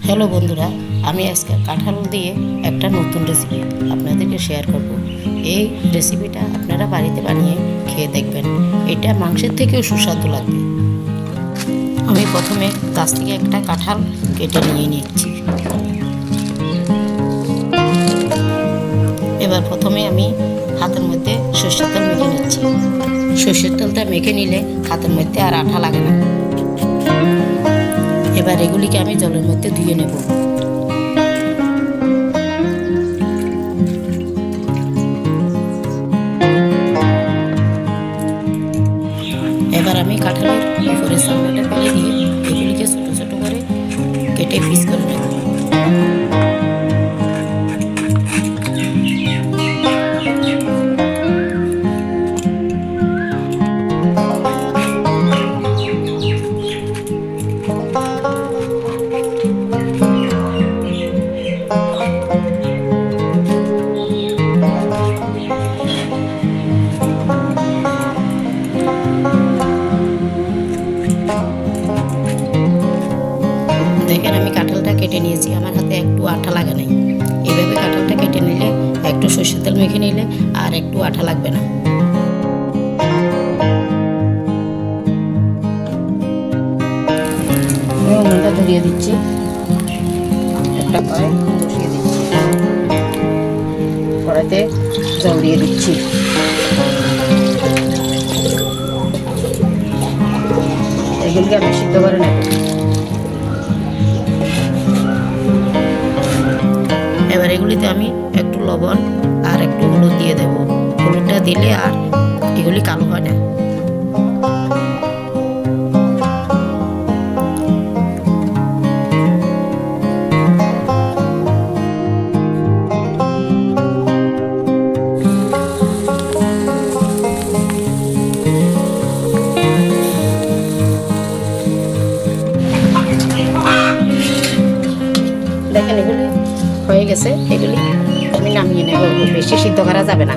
Hello বন্ধুরা, আমি আজকে কাঁঠাল দিয়ে একটা নতুন রেসিপি আপনাদেরকে শেয়ার করব। এই রেসিপিটা আপনারা বাড়িতে বানিয়ে খেয়ে দেখবেন। এটা মাংসের থেকেও সুস্বাদু লাগবে। আমি প্রথমে গাছ থেকে একটা কাঁঠাল কেটে নিয়ে নিচ্ছি। এবার প্রথমে আমি হাতের মধ্যে সরষের তেল মেখে নিচ্ছি। সরষের তেলটা মেখে নিলে হাতের মধ্যে আর আঠা লাগে না। এবার এগুলিকে আমি জলের মধ্যে ধুয়ে নেব। এবার আমি কাঁঠালের উপরে চামড়াটা ফেলে দিয়ে এগুলিকে ছোটো ছোটো করে কেটে পিস করে নেব। দেখেন আমি কাঁঠালটা কেটে নিয়েছি, আমার হাতে একটু আঠা লাগে নাই। এইভাবে কাঁঠালটা কেটে নিলে একটু সরষের তেল মেখে নিলে আর একটু আঠা লাগবে না। উনুনটা ধরিয়ে দিচ্ছি, একটা কড়াই বসিয়ে দিচ্ছি, কড়াইতে জল দিয়ে দিচ্ছি। এগুলোকে আমি সিদ্ধ করে নেব। এবার এগুলিতে আমি একটু লবণ আর একটু হলুদ দিয়ে দেব। হলুদটা দিলে আর এগুলি কালো হয় না। দেখেন এগুলি হয়ে গেছে, এগুলি আমি নামিয়ে নেব। বেশি সিদ্ধ করা যাবে না।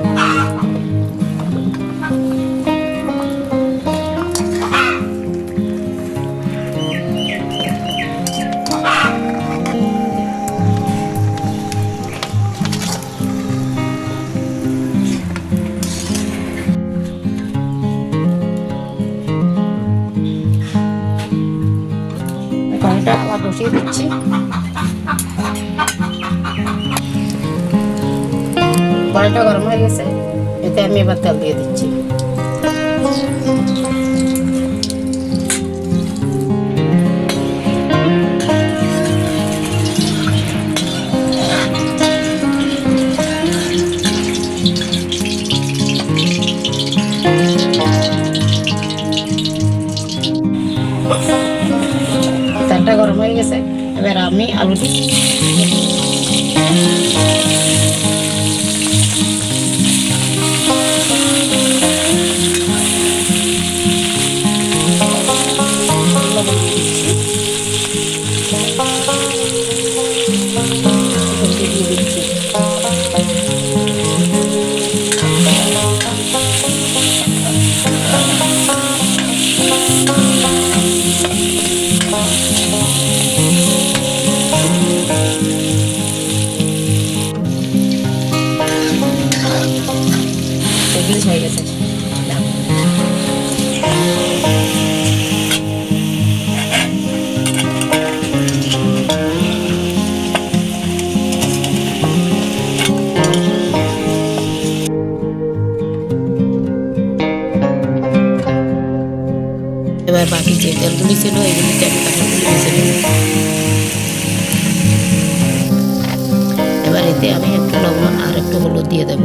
কড়াইটা আবার বসিয়ে দিচ্ছি। কড়াইটা গরম হয়ে গেছে, এতে আমি এবার তেল দিয়ে দিচ্ছি। তেলটা গরম হয়ে গেছে, এবার আমি আলু দিচ্ছি। হয়ে গেছে। এবার বাকি যে তেলগুলি ছিল এগুলিতে আমি কাঁঠালগুলি ভেজে নেব। এবার এতে আমি একটু লবণ আর একটু হলুদ দিয়ে দেব।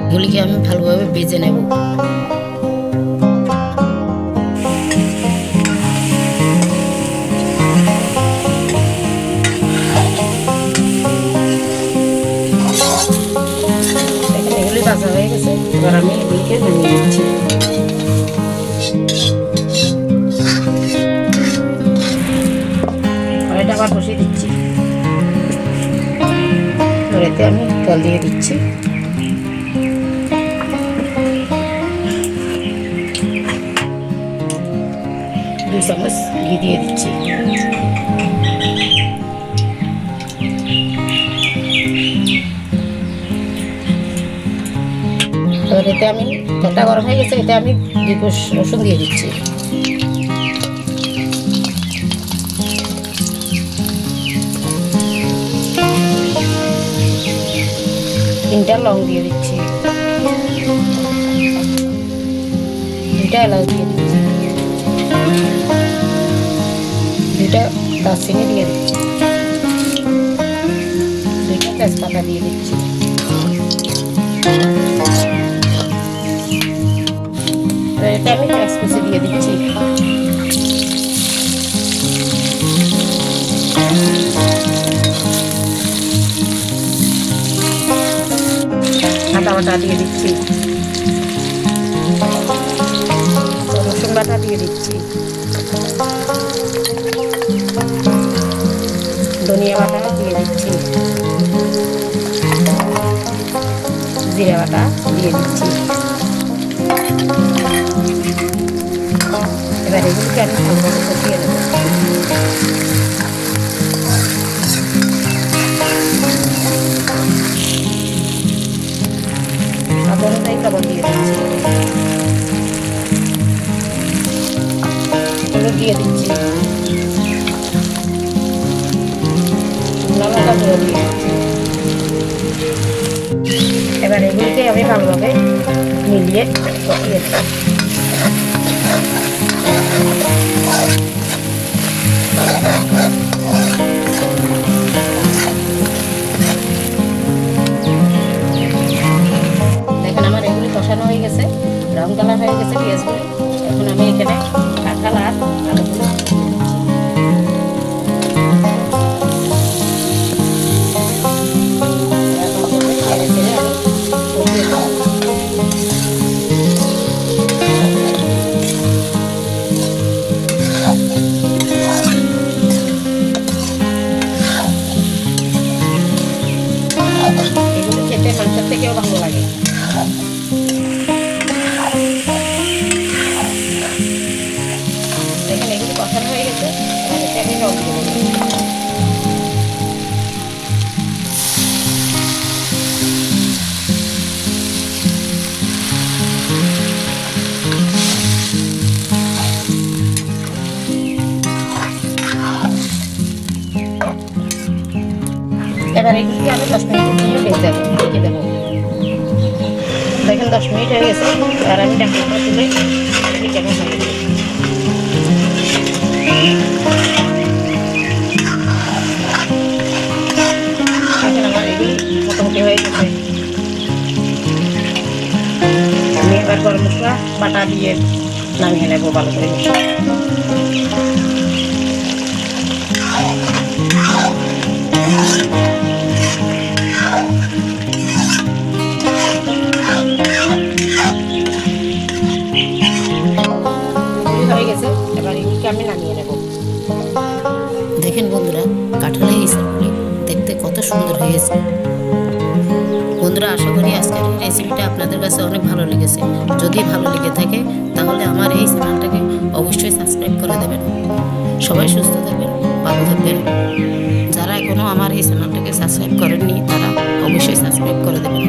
এগুলিকে আমি ভালোভাবে ভেজে নেব। এগুলি ভাজা হয়ে গেছে, এবার আমি এগুলিকে নামিয়ে নিচ্ছি। কড়াইটা আবার বসিয়ে দিচ্ছি, এতে আমি তেল দিয়ে দিচ্ছি। 2 চামচ ঘি দিয়ে দিচ্ছি। এবার এতে আমি তেলটা গরম হয়ে গেছে, এতে আমি 2 কোষ রসুন দিয়ে দিচ্ছি। 3টা লং দিয়ে দিচ্ছি, 2টা এলাচ দিয়ে দিচ্ছি, 2টা দারচিনি দিয়ে দিচ্ছি, 2টা তেজপাতা দিয়ে দিচ্ছি। এটা আমি পেঁয়াজ কুচি দিয়ে দিচ্ছি। আদা বাটা দিয়ে দিচ্ছি, রসুন বাটা দিয়ে দিচ্ছি, ধনিয়া বাটা দিয়ে দিচ্ছি, জিরা বাটা দিয়ে দিচ্ছি। এবার এগুলোকে আমি ভালোভাবে কষিয়ে নেব। স্বাদ অনুযায়ী লবণ দিয়ে দিচ্ছি, হলুদ দিয়ে দিচ্ছি, লঙ্কা গুঁড়ো দিয়ে দিচ্ছি। এবার এগুলোকে আমি ভালোভাবে মিলিয়ে কষিয়ে দেব। দেখেন আমার এগুলি কষানো হয়ে গেছে, ব্রাউন কালার হয়ে গেছে পেঁয়াজগুলি। এখন আমি এখানে কাঁঠাল আর আলুগুলো খেতে মাংসের থেকেও ভালো লাগে। দেখেন এগুলো কষানো হয়ে গেছে, এবার এতে আমি রং দিয়ে দেবো। এবার এগুলি আমি 10 মিনিটের জন্য ঢেকে দেবো। দেখেন 10 মিনিট হয়ে গেছে, আর আমি ঢাকনাটা তুলে কেন খাবো। দেখেন আমার এগুলি মোটামুটি হয়ে গেছে। আমি এবার গরম মশলা বাটা দিয়ে নামিয়ে নেবো ভালো করে। হয়ে গেছে, এবার এগুলিকে আমি নামিয়ে নেব। দেখেন বন্ধুরা, কাঁঠালের ইঁচড়গুলি দেখতে কত সুন্দর হয়েছে। বন্ধুরা, আশা করি আজকের এই রেসিপিটা আপনাদের কাছে অনেক ভালো লেগেছে। যদি ভালো লেগে থাকে তাহলে আমার এই চ্যানেলটাকে অবশ্যই সাবস্ক্রাইব করে দেবেন। সবাই সুস্থ থাকবেন, ভালো থাকবেন। যারা এখনও আমার এই চ্যানেলটাকে সাবস্ক্রাইব করেননি তারা অবশ্যই সাবস্ক্রাইব করে দেবেন।